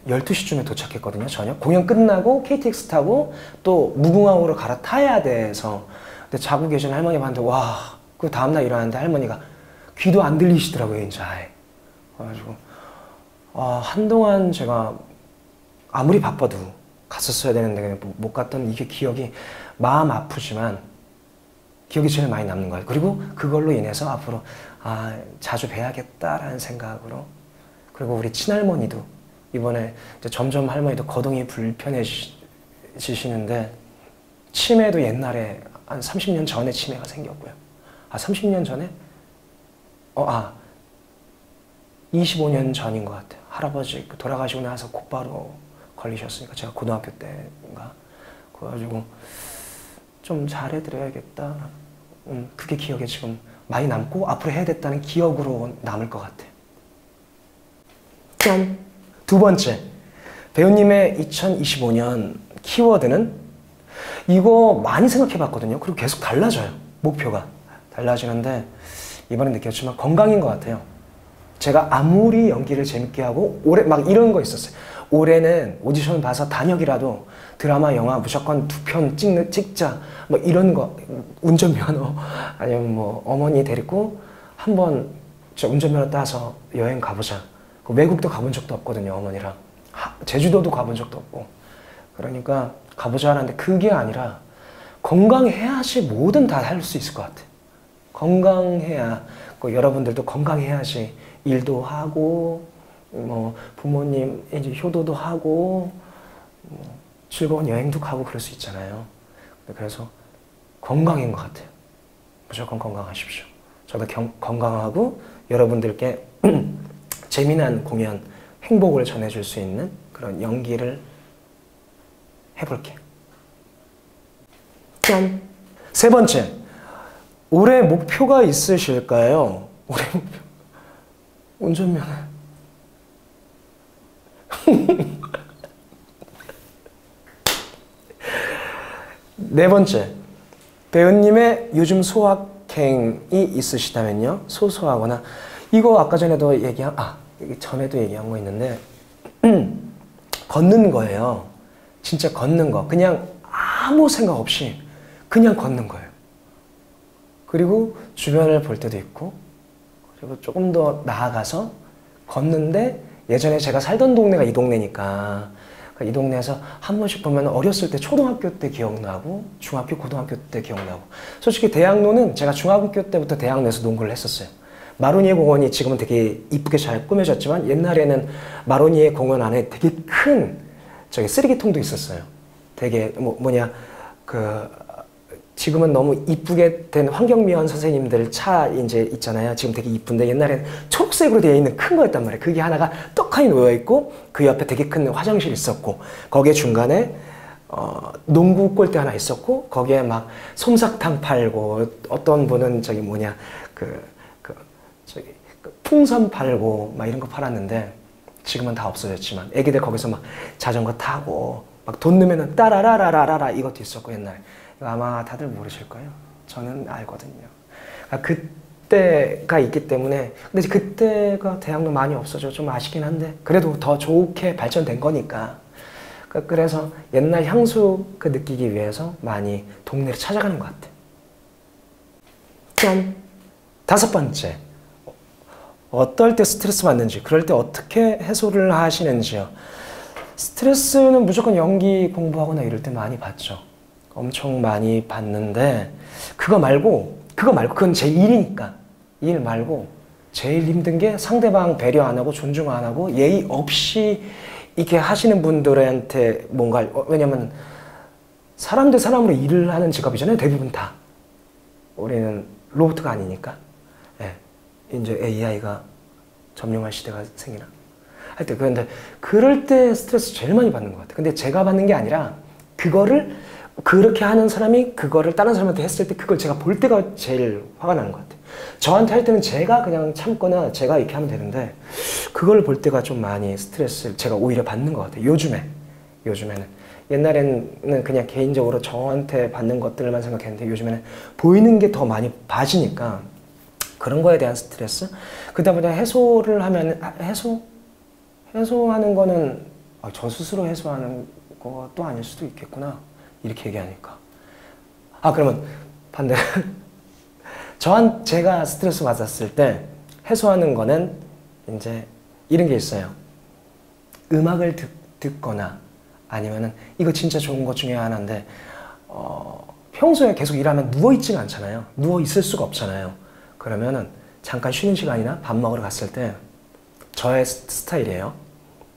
12시쯤에 도착했거든요, 저녁. 공연 끝나고 KTX 타고 또 무궁화호로 갈아타야 돼서. 근데 자고 계신 할머니 봤는데, 와, 그 다음날 일어났는데 할머니가 귀도 안 들리시더라고요, 이제 아예. 그래가지고, 한동안 제가 아무리 바빠도 갔었어야 되는데 그냥 못 갔던 이게 기억이 마음 아프지만 기억이 제일 많이 남는 거예요. 그리고 그걸로 인해서 앞으로, 자주 뵈야겠다라는 생각으로. 그리고 우리 친할머니도 이번에 이제 점점 할머니도 거동이 불편해지시는데 치매도 옛날에 한 30년 전에 치매가 생겼고요. 30년 전에? 25년 전인 것 같아요. 할아버지 돌아가시고 나서 곧바로 걸리셨으니까 제가 고등학교 때인가. 그래가지고 좀 잘해드려야겠다. 그게 기억에 지금 많이 남고 앞으로 해야 됐다는 기억으로 남을 것 같아요. 짠! 두 번째, 배우님의 2025년 키워드는 이거 많이 생각해 봤거든요. 그리고 계속 달라져요. 목표가 달라지는데 이번에 느꼈지만 건강인 것 같아요. 제가 아무리 연기를 재밌게 하고 올해 막 이런 거 있었어요. 올해는 오디션 봐서 단역이라도 드라마, 영화 무조건 2편 찍자 뭐 이런 거, 운전면허 아니면 뭐 어머니 데리고 한번 운전면허 따서 여행 가보자. 외국도 가본 적도 없거든요, 어머니랑. 제주도도 가본 적도 없고. 그러니까 가보자 하는데 그게 아니라 건강해야지 뭐든 다 할 수 있을 것 같아요. 건강해야, 여러분들도 건강해야지 일도 하고, 뭐 부모님 이제 효도도 하고, 뭐 즐거운 여행도 가고 그럴 수 있잖아요. 그래서 건강인 것 같아요. 무조건 건강하십시오. 저도 건강하고 여러분들께 재미난 공연, 행복을 전해줄 수 있는 그런 연기를 해볼게요. 짠! 세 번째, 올해 목표가 있으실까요? 올해 목표, 운전면허. 네 번째, 배우님의 요즘 소확행이 있으시다면요? 소소하거나, 이거 아까 전에도 전에도 얘기한 거 있는데, 걷는 거예요. 진짜 걷는 거. 그냥 아무 생각 없이 그냥 걷는 거예요. 그리고 주변을 볼 때도 있고, 그리고 조금 더 나아가서 걷는데, 예전에 제가 살던 동네가 이 동네니까 이 동네에서 한 번씩 보면 어렸을 때 초등학교 때 기억나고 중학교, 고등학교 때 기억나고, 솔직히 대학로는 제가 중학교 때부터 대학로에서 농구를 했었어요. 마로니에 공원이 지금은 되게 이쁘게 잘 꾸며졌지만 옛날에는 마로니에 공원 안에 되게 큰 쓰레기통도 있었어요. 되게 지금은 너무 이쁘게 된 환경미화 선생님들 차 이제 있잖아요. 지금 되게 이쁜데 옛날에는 초록색으로 되어 있는 큰 거였단 말이에요. 그게 하나가 떡하니 놓여 있고 그 옆에 되게 큰 화장실 있었고 거기에 중간에 농구 골대 하나 있었고 거기에 막 솜사탕 팔고 어떤 분은 풍선 팔고 막 이런 거 팔았는데 지금은 다 없어졌지만 애기들 거기서 막 자전거 타고 막 돈 넣으면은 따라라라라라 이것도 있었고 옛날에. 아마 다들 모르실 거예요. 저는 알거든요. 그때가 있기 때문에. 근데 그때가 대학로 많이 없어져 좀 아쉽긴 한데 그래도 더 좋게 발전된 거니까. 그래서 옛날 향수 느끼기 위해서 많이 동네를 찾아가는 것 같아요. 짠! 다섯 번째, 어떨 때 스트레스 받는지, 그럴 때 어떻게 해소를 하시는지요. 스트레스는 무조건 연기 공부하거나 이럴 때 많이 받죠. 엄청 많이 받는데 그거 말고 그건 제 일이니까 일 말고 제일 힘든 게 상대방 배려 안 하고 존중 안 하고 예의 없이 이렇게 하시는 분들한테 뭔가, 왜냐면 사람 대 사람으로 일을 하는 직업이잖아요. 대부분 다. 우리는 로봇가 아니니까. 예. 이제 AI가 점령할 시대가 생기나. 하여튼, 그런데 그럴 때 스트레스 제일 많이 받는 것 같아요. 근데 제가 받는 게 아니라 그거를 그렇게 하는 사람이 그거를 다른 사람한테 했을 때 그걸 제가 볼 때가 제일 화가 나는 것 같아요. 저한테 할 때는 제가 그냥 참거나 제가 이렇게 하면 되는데 그걸 볼 때가 좀 많이 스트레스를 제가 오히려 받는 것 같아요. 요즘에는. 옛날에는 그냥 개인적으로 저한테 받는 것들만 생각했는데 요즘에는 보이는 게 더 많이 봐지니까 그런 거에 대한 스트레스? 그러다 보니 해소를 하면, 해소하는 거는 저 스스로 해소하는 것도 아닐 수도 있겠구나. 이렇게 얘기하니까. 그러면 반대로. 제가 스트레스 받았을 때 해소하는 거는 이제 이런 게 있어요. 음악을 듣거나 아니면은 이거 진짜 좋은 것 중에 하나인데, 평소에 계속 일하면 누워있지가 않잖아요. 누워있을 수가 없잖아요. 그러면은 잠깐 쉬는 시간이나 밥 먹으러 갔을 때 저의 스타일이에요.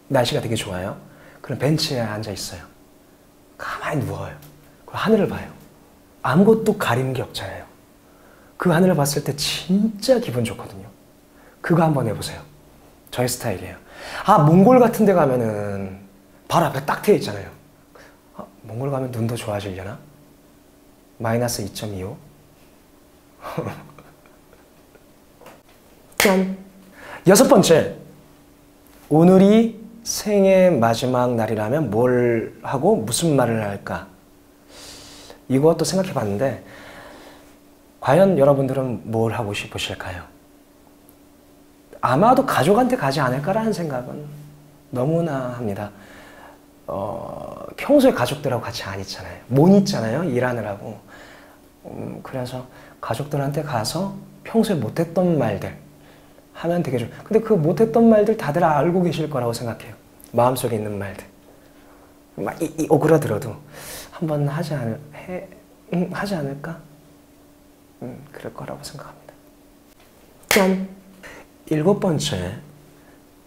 날씨가 되게 좋아요. 그럼 벤치에 앉아 있어요. 가만히 누워요. 그리고 하늘을 봐요. 아무것도 가리는 게 없잖아요. 그 하늘을 봤을 때 진짜 기분 좋거든요. 그거 한번 해보세요. 저의 스타일이에요. 몽골 같은 데 가면은 바로 앞에 딱 트여 있잖아요. 몽골 가면 눈도 좋아지려나? 마이너스 2.25? 짠! 6번째. 오늘이 생애 마지막 날이라면 뭘 하고 무슨 말을 할까? 이것도 생각해 봤는데 과연 여러분들은 뭘 하고 싶으실까요? 아마도 가족한테 가지 않을까라는 생각은 너무나 합니다. 평소에 가족들하고 같이 안 있잖아요. 못 있잖아요. 일하느라고. 그래서 가족들한테 가서 평소에 못했던 말들 하면 되게 좋아요. 근데 그 못했던 말들 다들 알고 계실 거라고 생각해요. 마음속에 있는 말들. 막 오그라들어도 한번 하지 않을까? 그럴 거라고 생각합니다. 짠! 7번째.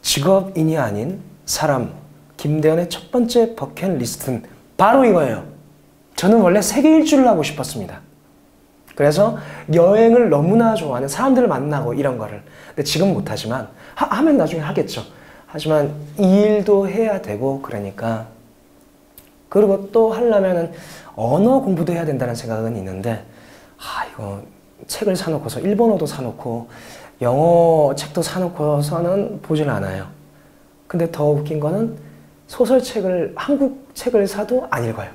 직업인이 아닌 사람. 김대현의 첫 번째 버킷리스트는 바로 이거예요. 저는 원래 세계 일주를 하고 싶었습니다. 그래서 여행을 너무나 좋아하는 사람들을 만나고 이런 거를. 근데 지금 못하지만 하면 나중에 하겠죠. 하지만 이 일도 해야 되고 그러니까. 그리고 또 하려면은 언어 공부도 해야 된다는 생각은 있는데 이거 책을 사놓고서 일본어도 사놓고 영어 책도 사놓고서는 보질 않아요. 근데 더 웃긴 거는 소설책을 한국 책을 사도 안 읽어요.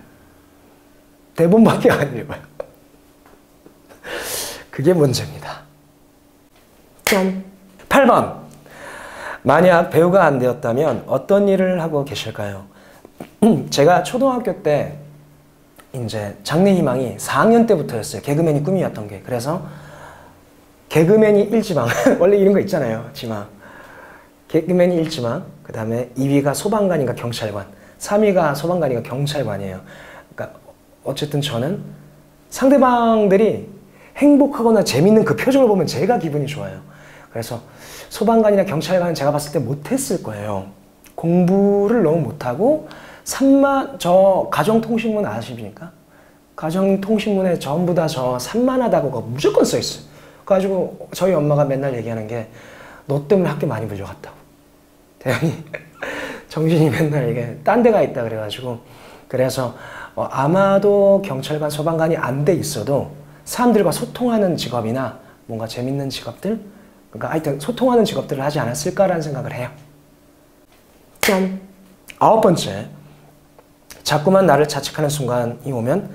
대본밖에 안 읽어요. 그게 문제입니다. 짠! 8번. 만약 배우가 안 되었다면 어떤 일을 하고 계실까요? 제가 초등학교 때 이제 장래 희망이 4학년 때부터였어요. 개그맨이 꿈이었던 게. 그래서 개그맨이 1지망. 원래 이런 거 있잖아요. 지망. 개그맨이 1지망. 그 다음에 2위가 소방관인가 경찰관. 3위가 소방관인가 경찰관이에요. 그러니까 어쨌든 저는 상대방들이 행복하거나 재밌는 그 표정을 보면 제가 기분이 좋아요. 그래서 소방관이나 경찰관은 제가 봤을 때 못했을 거예요. 공부를 너무 못하고 저 가정통신문 아십니까? 가정통신문에 전부 다 저 산만하다고가 무조건 써있어요. 그래가지고 저희 엄마가 맨날 얘기하는 게 너 때문에 학교 많이 불려갔다고. 대현이 정신이 맨날 이게 딴 데가 있다 그래가지고. 그래서 아마도 경찰관, 소방관이 안 돼 있어도 사람들과 소통하는 직업이나 뭔가 재밌는 직업들, 그러니까 하여튼 소통하는 직업들을 하지 않았을까라는 생각을 해요. 짠! 9번째. 자꾸만 나를 자책하는 순간이 오면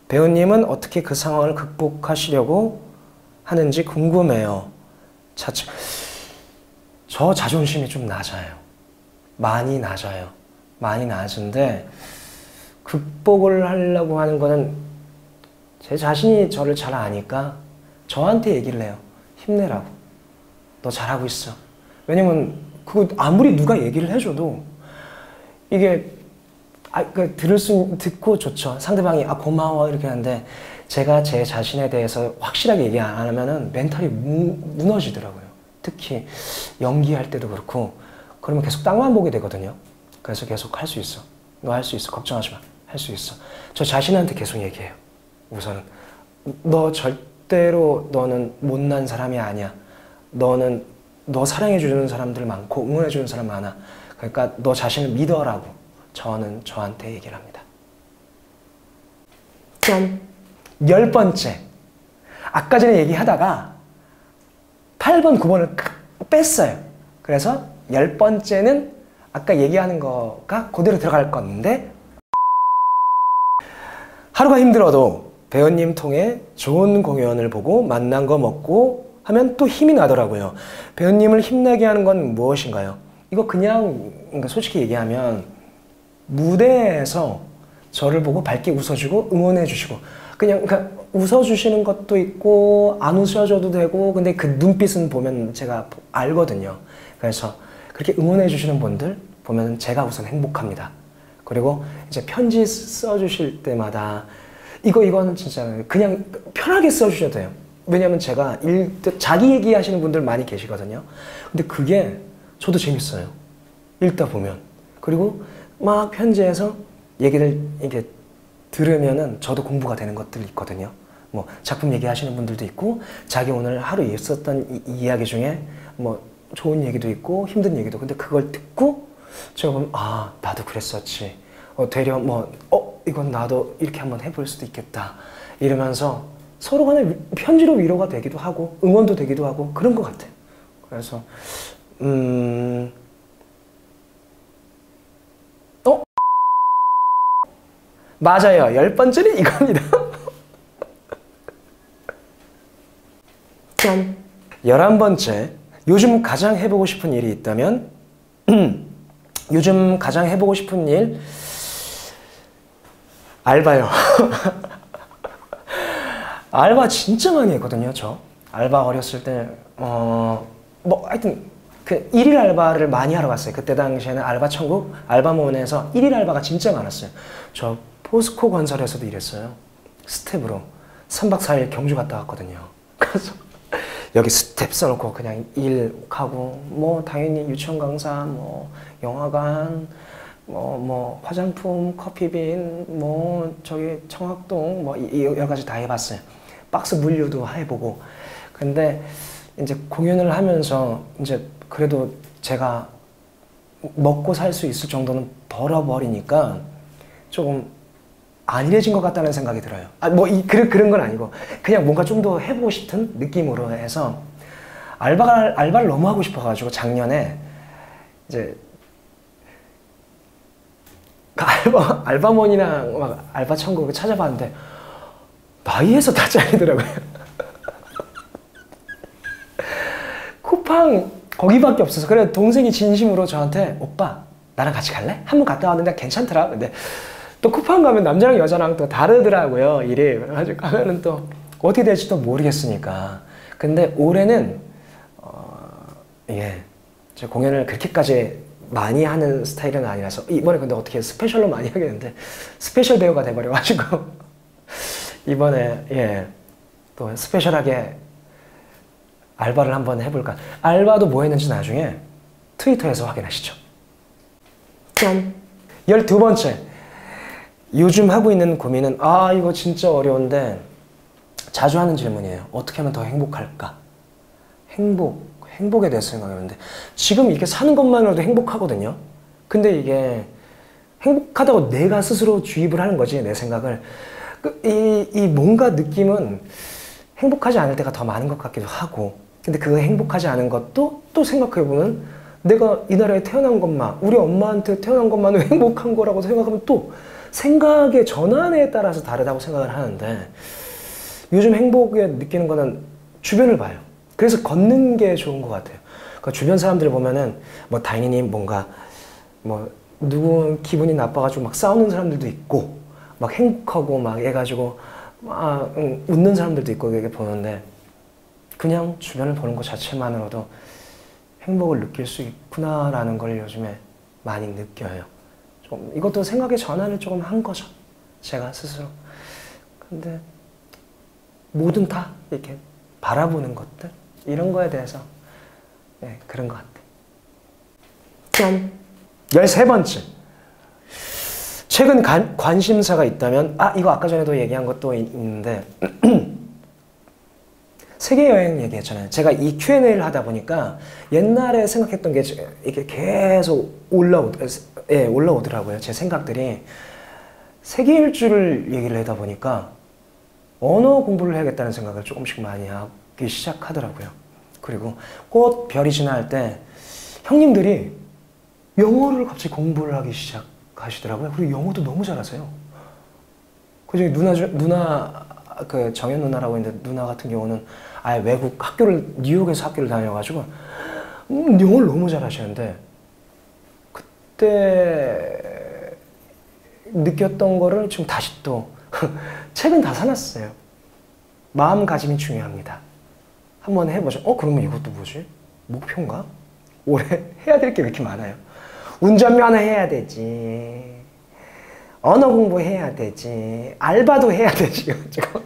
배우님은 어떻게 그 상황을 극복하시려고 하는지 궁금해요. 저 자존심이 좀 낮아요. 많이 낮아요. 많이 낮은데 극복을 하려고 하는 거는 제 자신이 저를 잘 아니까 저한테 얘기를 해요. 힘내라고. 너 잘하고 있어. 왜냐면 그거 아무리 누가 얘기를 해줘도 이게 듣고 좋죠. 상대방이 고마워 이렇게 하는데 제가 제 자신에 대해서 확실하게 얘기 안 하면은 멘탈이 무너지더라고요. 특히 연기할 때도 그렇고 그러면 계속 땅만 보게 되거든요. 그래서 계속 할 수 있어. 너 할 수 있어. 걱정하지 마. 할 수 있어. 저 자신한테 계속 얘기해요. 우선은 너 절대로 너는 못난 사람이 아니야. 너 사랑해주는 사람들 많고 응원해주는 사람 많아. 그러니까 너 자신을 믿어라고 저는 저한테 얘기를 합니다. 짠! 10번째. 아까 전에 얘기하다가 8번, 9번을 뺐어요. 그래서 10번째는 아까 얘기하는 거가 그대로 들어갈 건데 하루가 힘들어도 배우님 통해 좋은 공연을 보고 만난 거 먹고 하면 또 힘이 나더라고요. 배우님을 힘나게 하는 건 무엇인가요? 이거 그냥 솔직히 얘기하면 무대에서 저를 보고 밝게 웃어주고 응원해주시고 그냥 그러니까 웃어주시는 것도 있고 안 웃어줘도 되고 근데 그 눈빛은 보면 제가 알거든요. 그래서 그렇게 응원해주시는 분들 보면 제가 우선 행복합니다. 그리고 이제 편지 써주실 때마다 이거는 진짜 그냥 편하게 써주셔도 돼요. 왜냐면 제가 자기 얘기하시는 분들 많이 계시거든요. 근데 그게 저도 재밌어요. 읽다 보면. 그리고 막 편지에서 얘기를 이게 들으면은 저도 공부가 되는 것들이 있거든요. 뭐 작품 얘기하시는 분들도 있고 자기 오늘 하루 있었던 이야기 중에 뭐 좋은 얘기도 있고 힘든 얘기도. 근데 그걸 듣고 제가 보면 아 나도 그랬었지. 되려 이건 나도 이렇게 한번 해볼 수도 있겠다. 이러면서 서로 간에 편지로 위로가 되기도 하고 응원도 되기도 하고 그런 것 같아요. 그래서 맞아요. 10번째는 이겁니다. 짠! 11번째. 요즘 가장 해보고 싶은 일이 있다면 요즘 가장 해보고 싶은 일 알바요. 알바 진짜 많이 했거든요. 저 알바 어렸을 때 하여튼 그 1일 알바를 많이 하러 갔어요. 그때 당시에는 알바천국 알바몬에서 1일 알바가 진짜 많았어요. 저 포스코 건설에서도 일했어요. 스텝으로 3박 4일 경주 갔다 왔거든요. 그래서 여기 스텝 써놓고 그냥 일하고 뭐 당연히 유치원 강사, 뭐 영화관, 뭐 화장품, 커피빈, 뭐 저기 청학동 뭐 여러 가지 다 해봤어요. 박스 물류도 해보고. 근데 이제 공연을 하면서 이제 그래도 제가 먹고 살 수 있을 정도는 벌어버리니까 조금 안일해진 것 같다는 생각이 들어요. 그런 건 아니고 그냥 뭔가 좀 더 해보고 싶은 느낌으로 해서 알바를 너무 하고 싶어가지고 작년에 이제 알바몬이랑 막 알바 천국을 찾아봤는데 나이에서 다 잘리더라고요. 쿠팡 거기밖에 없어서. 그래 동생이 진심으로 저한테 오빠 나랑 같이 갈래? 한번 갔다 왔는데 괜찮더라. 근데 또 쿠팡 가면 남자랑 여자랑 또 다르더라고요. 일이. 그래가지고 가면은 또 어떻게 될지도 모르겠으니까. 근데 올해는 제 공연을 그렇게까지 많이 하는 스타일은 아니라서 이번에 근데 어떻게 스페셜로 많이 하겠는데 스페셜 배우가 돼버려가지고 이번에 또 스페셜하게 알바를 한번 해볼까. 알바도 뭐 했는지 나중에 트위터에서 확인하시죠. 짠! 12번째. 요즘 하고 있는 고민은 이거 진짜 어려운데 자주 하는 질문이에요. 어떻게 하면 더 행복할까? 행복에 대해서 생각해보는데 지금 이렇게 사는 것만으로도 행복하거든요. 근데 이게 행복하다고 내가 스스로 주입을 하는 거지, 내 생각을. 이 뭔가 느낌은 행복하지 않을 때가 더 많은 것 같기도 하고, 근데 그 행복하지 않은 것도 또 생각해보면 내가 이 나라에 태어난 것만, 우리 엄마한테 태어난 것만은 행복한 거라고 생각하면 또 생각의 전환에 따라서 다르다고 생각을 하는데, 요즘 행복에 느끼는 거는 주변을 봐요. 그래서 걷는 게 좋은 것 같아요. 그러니까 주변 사람들 보면은 뭐 당연히 뭔가 뭐 누구 기분이 나빠가지고 막 싸우는 사람들도 있고 막 행복하고 막 해가지고 웃는 사람들도 있고 이렇게 보는데, 그냥 주변을 보는 것 자체만으로도 행복을 느낄 수 있구나라는 걸 요즘에 많이 느껴요. 좀 이것도 생각의 전환을 조금 한 거죠, 제가 스스로. 근데 뭐든 다 이렇게 바라보는 것들, 이런 거에 대해서 네, 그런 것 같아. 짠! 13번째. 최근 관심사가 있다면, 이거 아까 전에도 얘기한 것도 있는데, 세계여행 얘기했잖아요. 제가 이 Q&A를 하다 보니까 옛날에 생각했던 게 이게 계속 올라오더라고요. 제 생각들이. 세계 일주를 얘기를 하다 보니까 언어 공부를 해야겠다는 생각을 조금씩 많이 하기 시작하더라고요. 그리고 꽃 별이 지나 할 때 형님들이 영어를 갑자기 공부를 하기 시작하시더라고요. 그리고 영어도 너무 잘하세요. 그중에 누나 그 정연 누나라고 있는데 누나 같은 경우는 아예 외국 뉴욕에서 학교를 다녀가지고 영어를 너무 잘하시는데 그때 느꼈던 거를 지금 다시 또 책은 다 사놨어요. 마음가짐이 중요합니다. 한번 해보죠. 그러면 이것도 뭐지? 목표인가? 올해 해야 될 게 왜 이렇게 많아요? 운전면허 해야 되지. 언어 공부해야 되지. 알바도 해야 되지. 지금.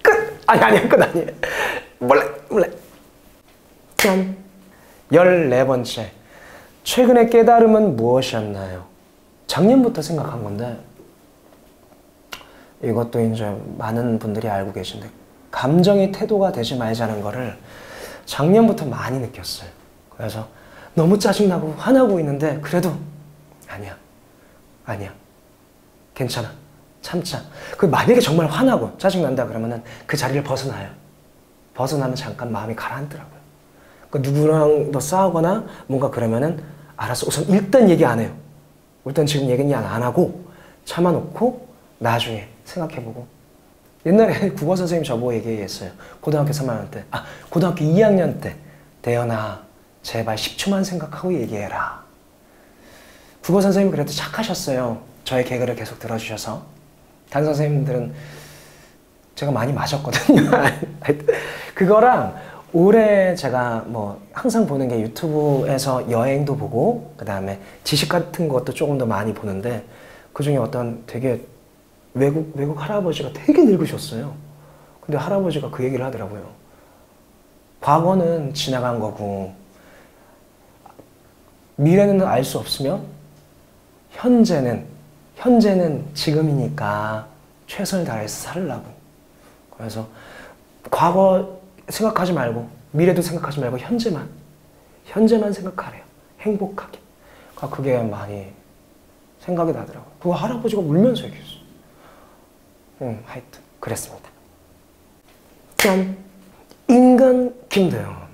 끝! 아니, 끝 아니에요. 몰래. 짠. 14번째. 최근의 깨달음은 무엇이었나요? 작년부터 생각한 건데, 이것도 이제 많은 분들이 알고 계신데, 감정이 태도가 되지 말자는 거를 작년부터 많이 느꼈어요. 그래서 너무 짜증나고 화나고 있는데, 그래도 아니야. 괜찮아. 참자. 만약에 정말 화나고 짜증난다 그러면은 그 자리를 벗어나요. 벗어나면 잠깐 마음이 가라앉더라고요. 누구랑 싸우거나 뭔가 그러면은 알았어. 우선 일단 얘기 안 해요. 일단 지금 얘기는 안 하고 참아놓고 나중에 생각해보고. 옛날에 국어 선생님 저보고 얘기했어요. 고등학교 3학년 때. 고등학교 2학년 때. 대현아, 제발 10초만 생각하고 얘기해라. 국어 선생님 그래도 착하셨어요. 저의 개그를 계속 들어주셔서. 다른 선생님들은 제가 많이 맞았거든요. 그거랑 올해 제가 항상 보는 게 유튜브에서 여행도 보고 그 다음에 지식 같은 것도 조금 더 많이 보는데 그중에 어떤 되게 외국 할아버지가 되게 늙으셨어요. 근데 할아버지가 그 얘기를 하더라고요. 과거는 지나간 거고 미래는 알 수 없으며 현재는 지금이니까 최선을 다해서 살라고. 그래서 과거 생각하지 말고 미래도 생각하지 말고 현재만 생각하래요. 행복하게. 그게 많이 생각이 나더라고요. 그거 할아버지가 울면서 얘기했어요. 하여튼 그랬습니다. 짠! 인간 김도영.